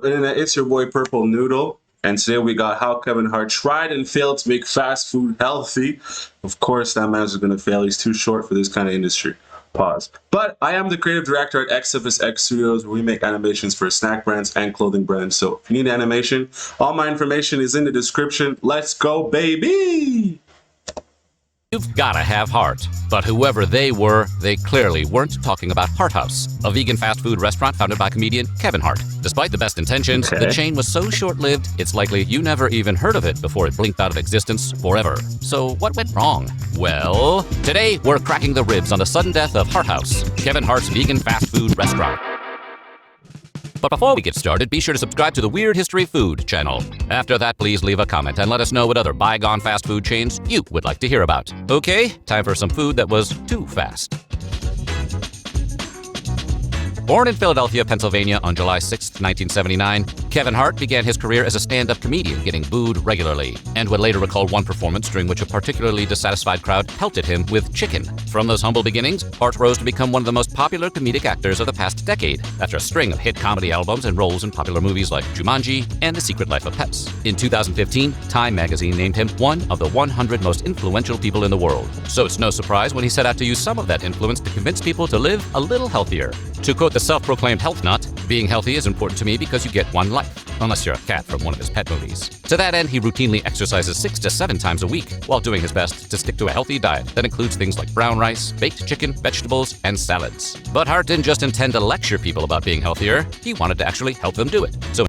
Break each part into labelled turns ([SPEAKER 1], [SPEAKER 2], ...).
[SPEAKER 1] Internet, it's your boy Purple Noodle, and today we got how Kevin Hart tried and failed to make fast food healthy. Of course, that man's going to fail. He's too short for this kind of industry. Pause. But I am the creative director at xCephasx Studios, where we make animations for snack brands and clothing brands. So if you need animation, all my information is in the description. Let's go, baby!
[SPEAKER 2] You've gotta have Hart. But whoever they were, they clearly weren't talking about Hart House, a vegan fast food restaurant founded by comedian Kevin Hart. Despite the best intentions, the chain was so short-lived, it's likely you never even heard of it before it blinked out of existence forever. So what went wrong? Well, today we're cracking the ribs on the sudden death of Hart House, Kevin Hart's vegan fast food restaurant. But before we get started, be sure to subscribe to the Weird History Food channel. After that, please leave a comment and let us know what other bygone fast food chains you would like to hear about. Okay, time for some food that was too fast. Born in Philadelphia, Pennsylvania on July 6, 1979, Kevin Hart began his career as a stand-up comedian, getting booed regularly, and would later recall one performance during which a particularly dissatisfied crowd pelted him with chicken. From those humble beginnings, Hart rose to become one of the most popular comedic actors of the past decade, after a string of hit comedy albums and roles in popular movies like Jumanji and The Secret Life of Pets. In 2015, Time magazine named him one of the 100 most influential people in the world. So it's no surprise when he set out to use some of that influence to convince people to live a little healthier. To quote the self-proclaimed health nut, being healthy is important to me because you get one life, unless you're a cat from one of his pet movies. To that end, he routinely exercises 6 to 7 times a week, while doing his best to stick to a healthy diet that includes things like brown rice, baked chicken, vegetables, and salads. But Hart didn't just intend to lecture people about being healthier, he wanted to actually help them do it. So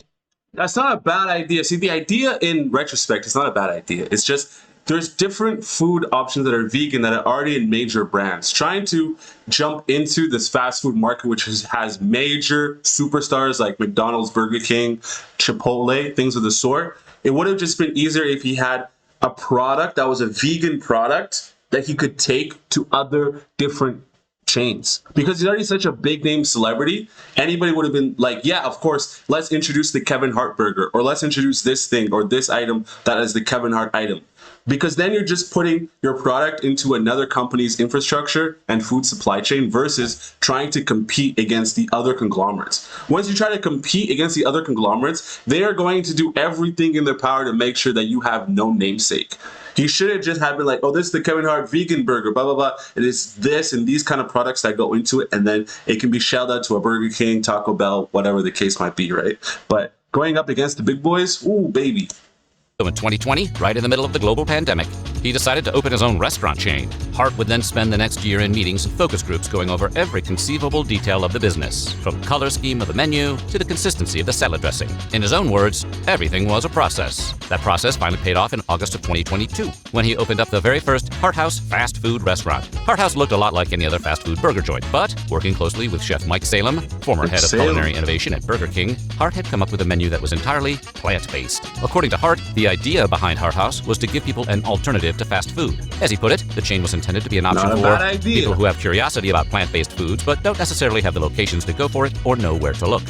[SPEAKER 1] that's not a bad idea. See, the idea in retrospect is not a bad idea. It's just there's different food options that are vegan that are already in major brands. Trying to jump into this fast food market, which has major superstars like McDonald's, Burger King, Chipotle, things of the sort, it would have just been easier if he had a product that was a vegan product that he could take to other different chains. Because he's already such a big name celebrity, anybody would have been like, yeah, of course, let's introduce the Kevin Hart burger, or let's introduce this thing or this item that is the Kevin Hart item. Because then you're just putting your product into another company's infrastructure and food supply chain versus trying to compete against the other conglomerates. Once you try to compete against the other conglomerates, they are going to do everything in their power to make sure that you have no namesake. He should have just had been like, oh, this is the Kevin Hart vegan burger, blah, blah, blah. It is this and these kind of products that go into it, and then it can be shelled out to a Burger King, Taco Bell, whatever the case might be, right? But going up against the big boys, ooh, baby.
[SPEAKER 2] So in 2020, right in the middle of the global pandemic, he decided to open his own restaurant chain. Hart would then spend the next year in meetings and focus groups going over every conceivable detail of the business, from the color scheme of the menu to the consistency of the salad dressing. In his own words, everything was a process. That process finally paid off in August of 2022, when he opened up the very first Hart House fast food restaurant. Hart House looked a lot like any other fast food burger joint, but working closely with chef Mike Salem, former head of culinary innovation at Burger King, Hart had come up with a menu that was entirely plant-based. According to Hart, the idea behind Hart House was to give people an alternative to fast food. As he put it, the chain was intended to be an option for people who have curiosity about plant-based foods but don't necessarily have the locations to go for it or know where to look.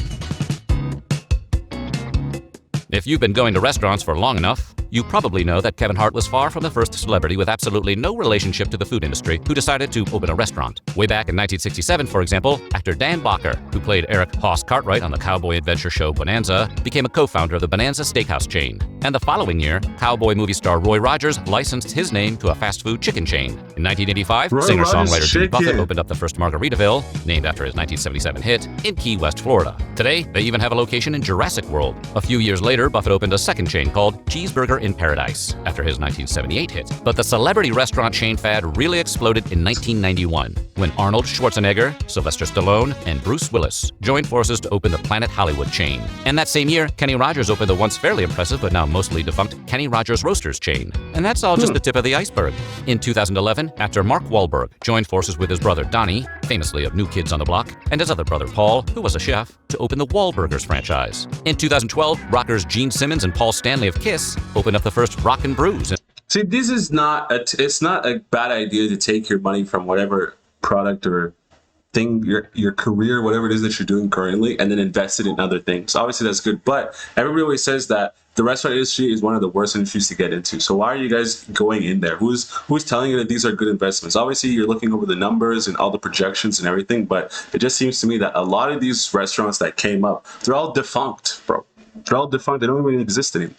[SPEAKER 2] If you've been going to restaurants for long enough, you probably know that Kevin Hart was far from the first celebrity with absolutely no relationship to the food industry who decided to open a restaurant. Way back in 1967, for example, actor Dan Bacher, who played Eric Hoss Cartwright on the cowboy adventure show Bonanza, became a co-founder of the Bonanza Steakhouse chain. And the following year, cowboy movie star Roy Rogers licensed his name to a fast food chicken chain. In 1985, singer-songwriter Jimmy Buffett opened up the first Margaritaville, named after his 1977 hit, in Key West, Florida. Today, they even have a location in Jurassic World. A few years later, Buffett opened a second chain called Cheeseburger in Paradise, after his 1978 hit. But the celebrity restaurant chain fad really exploded in 1991, when Arnold Schwarzenegger, Sylvester Stallone, and Bruce Willis joined forces to open the Planet Hollywood chain. And that same year, Kenny Rogers opened the once fairly impressive but now mostly defunct Kenny Rogers Roasters chain. And that's all just the tip of the iceberg. In 2011, actor Mark Wahlberg joined forces with his brother Donnie, famously of New Kids on the Block, and his other brother Paul, who was a chef, to open the Wahlburgers franchise. In 2012, rockers Gene Simmons and Paul Stanley of Kiss opened up the first Rockin' Brews.
[SPEAKER 1] See, it's not a bad idea to take your money from whatever product or thing, your career, whatever it is that you're doing currently, and then invest it in other things. Obviously, that's good. But everybody always says that the restaurant industry is one of the worst industries to get into. So why are you guys going in there? Who's telling you that these are good investments? Obviously, you're looking over the numbers and all the projections and everything, but it just seems to me that a lot of these restaurants that came up, they're all defunct, bro. They're all defunct. They don't even exist anymore.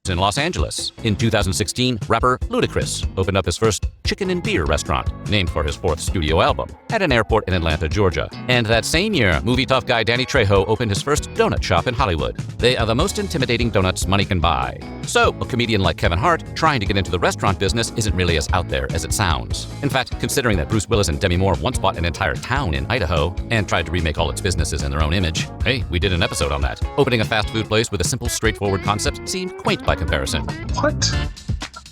[SPEAKER 2] In Los Angeles. In 2016, rapper Ludacris opened up his first chicken and beer restaurant, named for his fourth studio album, at an airport in Atlanta, Georgia. And that same year, movie tough guy Danny Trejo opened his first donut shop in Hollywood. They are the most intimidating donuts money can buy. So, a comedian like Kevin Hart trying to get into the restaurant business isn't really as out there as it sounds. In fact, considering that Bruce Willis and Demi Moore once bought an entire town in Idaho and tried to remake all its businesses in their own image, hey, we did an episode on that. Opening a fast food place with a simple, straightforward concept seemed quaint by comparison.
[SPEAKER 1] What?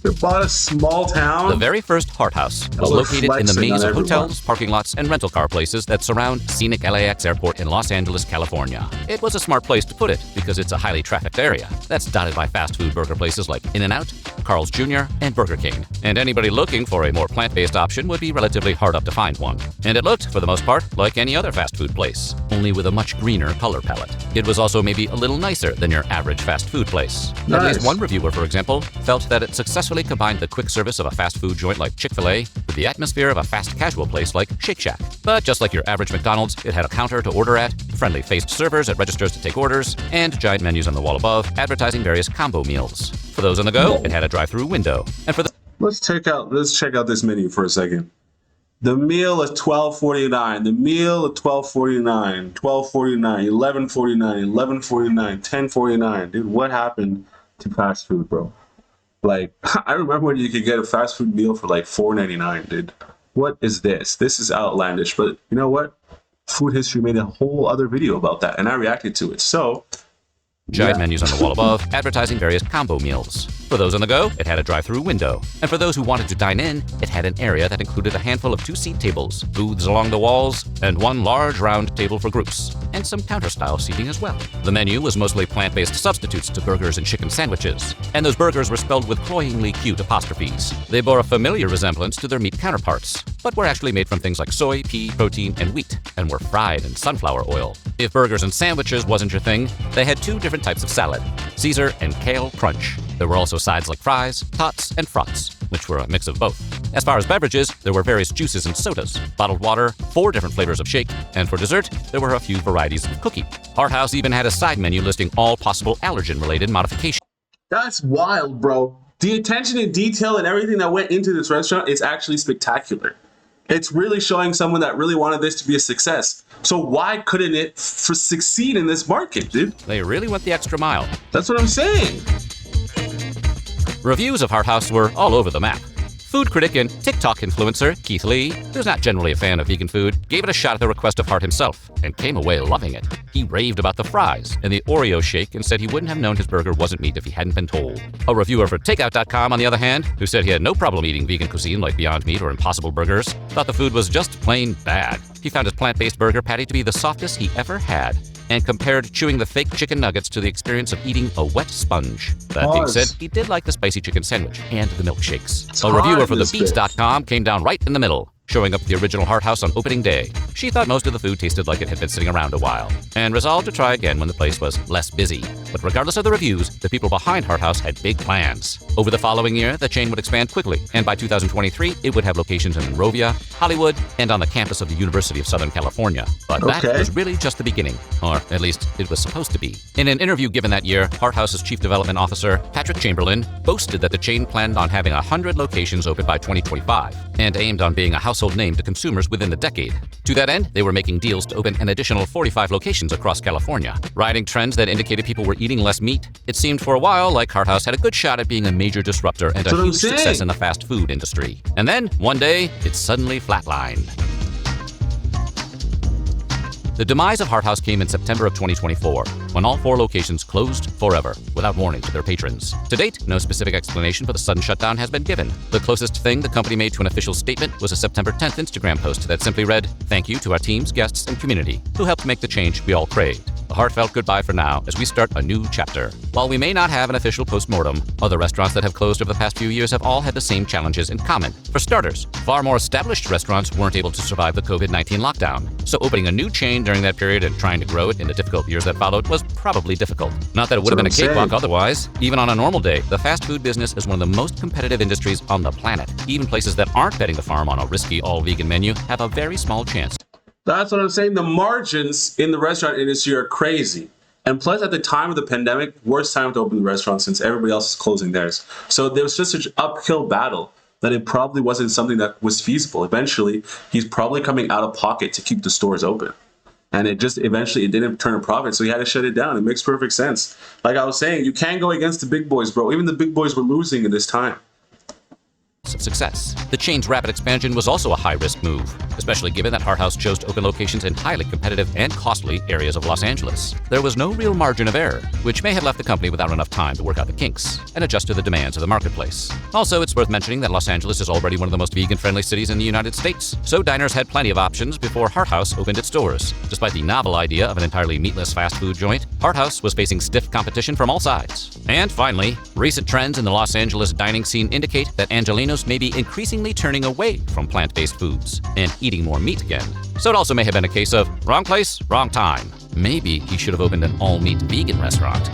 [SPEAKER 1] They bought a small town?
[SPEAKER 2] The very first Hart House was located in the maze of hotels, parking lots, and rental car places that surround scenic LAX Airport in Los Angeles, California. It was a smart place to put it because it's a highly trafficked area that's dotted by fast food burger places like In-N-Out, Carl's Jr., and Burger King. And anybody looking for a more plant-based option would be relatively hard up to find one. And it looked, for the most part, like any other fast food place, only with a much greener color palette. It was also maybe a little nicer than your average fast food place.
[SPEAKER 1] Nice.
[SPEAKER 2] At least one reviewer, for example, felt that it successfully combined the quick service of a fast food joint like Chick-fil-A with the atmosphere of a fast casual place like Shake Shack. But just like your average McDonald's, it had a counter to order at, friendly-faced servers at registers to take orders, and giant menus on the wall above advertising various combo meals. For those on the go, it had a drive-through window. And for the
[SPEAKER 1] Let's check out this menu for a second. The meal is $12.49. The meal is $12.49. $12.49. $11.49. $11.49. $10.49. Dude, what happened to fast food, bro? Like, I remember when you could get a fast food meal for like $4.99, dude. What is this? This is outlandish. But you know what? Food History made a whole other video about that, and I reacted to it. So,
[SPEAKER 2] giant menus on the wall above, advertising various combo meals. For those on the go, it had a drive-through window. And for those who wanted to dine in, it had an area that included a handful of two-seat tables, booths along the walls, and one large round table for groups, and some counter-style seating as well. The menu was mostly plant-based substitutes to burgers and chicken sandwiches, and those burgers were spelled with cloyingly cute apostrophes. They bore a familiar resemblance to their meat counterparts, but were actually made from things like soy, pea, protein, and wheat, and were fried in sunflower oil. If burgers and sandwiches wasn't your thing, they had two different types of salad, Caesar and Kale Crunch. There were also sides like fries, tots, and frats, which were a mix of both. As far as beverages, there were various juices and sodas, bottled water, 4 different flavors of shake, and for dessert, there were a few varieties of cookie. Hart House even had a side menu listing all possible allergen-related modifications.
[SPEAKER 1] that's wild, bro. The attention to detail and everything that went into this restaurant is actually spectacular. It's really showing someone that really wanted this to be a success. So why couldn't it succeed in this market, dude?
[SPEAKER 2] They really went the extra mile.
[SPEAKER 1] That's what I'm saying.
[SPEAKER 2] Reviews of Hart House were all over the map. Food critic and TikTok influencer Keith Lee, who's not generally a fan of vegan food, gave it a shot at the request of Hart himself and came away loving it. He raved about the fries and the Oreo shake and said he wouldn't have known his burger wasn't meat if he hadn't been told. A reviewer for Takeout.com, on the other hand, who said he had no problem eating vegan cuisine like Beyond Meat or Impossible Burgers, thought the food was just plain bad. He found his plant-based burger patty to be the softest he ever had, and compared chewing the fake chicken nuggets to the experience of eating a wet sponge. That being said, he did like the spicy chicken sandwich and the milkshakes. A reviewer for TheBeats.com came down right in the middle, showing up the original Hart House on opening day. She thought most of the food tasted like it had been sitting around a while, and resolved to try again when the place was less busy. But regardless of the reviews, the people behind Hart House had big plans. Over the following year, the chain would expand quickly, and by 2023, it would have locations in Monrovia, Hollywood, and on the campus of the University of Southern California. But that was really just the beginning, or at least it was supposed to be. In an interview given that year, Hart House's Chief Development Officer, Patrick Chamberlain, boasted that the chain planned on having 100 locations open by 2025, and aimed on being a household name to consumers within the decade. To that end, they were making deals to open an additional 45 locations across California. Riding trends that indicated people were eating less meat, it seemed for a while like Hart House had a good shot at being a major disruptor and a huge success in the fast food industry. And then, one day, it suddenly flatlined. The demise of Hart House came in September of 2024, when all 4 locations closed forever, without warning to their patrons. To date, no specific explanation for the sudden shutdown has been given. The closest thing the company made to an official statement was a September 10th Instagram post that simply read, "Thank you to our teams, guests, and community, who helped make the change we all craved." a heartfelt goodbye for now as we start a new chapter. While we may not have an official postmortem, other restaurants that have closed over the past few years have all had the same challenges in common. For starters, far more established restaurants weren't able to survive the COVID-19 lockdown, so opening a new chain during that period and trying to grow it in the difficult years that followed was probably difficult. Not that it would have been a cakewalk otherwise. Even on a normal day, the fast food business is one of the most competitive industries on the planet. Even places that aren't betting the farm on a risky all-vegan menu have a very small chance.
[SPEAKER 1] That's what I'm saying. The margins in the restaurant industry are crazy. And plus, at the time of the pandemic, worst time to open the restaurant since everybody else is closing theirs. So there was just such an uphill battle that it probably wasn't something that was feasible. Eventually, he's probably coming out of pocket to keep the stores open. And it just eventually it didn't turn a profit, so he had to shut it down. It makes perfect sense. Like I was saying, you can't go against the big boys, bro. Even the big boys were losing in this time.
[SPEAKER 2] Of success. The chain's rapid expansion was also a high-risk move, especially given that Hart House chose to open locations in highly competitive and costly areas of Los Angeles. There was no real margin of error, which may have left the company without enough time to work out the kinks and adjust to the demands of the marketplace. Also, it's worth mentioning that Los Angeles is already one of the most vegan-friendly cities in the United States, so diners had plenty of options before Hart House opened its doors. Despite the novel idea of an entirely meatless fast food joint, Hart House was facing stiff competition from all sides. And finally, recent trends in the Los Angeles dining scene indicate that Angelenos may be increasingly turning away from plant-based foods and eating more meat again. So it also may have been a case of wrong place, wrong time. Maybe he should have opened an all-meat vegan restaurant.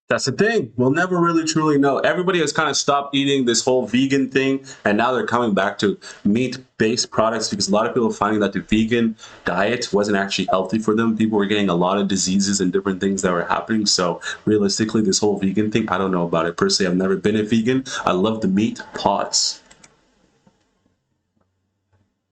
[SPEAKER 1] That's the thing. We'll never really truly know. Everybody has kind of stopped eating this whole vegan thing, and now they're coming back to meat-based products because a lot of people are finding that the vegan diet wasn't actually healthy for them. People were getting a lot of diseases and different things that were happening. So realistically, this whole vegan thing, I don't know about it. Personally, I've never been a vegan. I love the meat. Pause.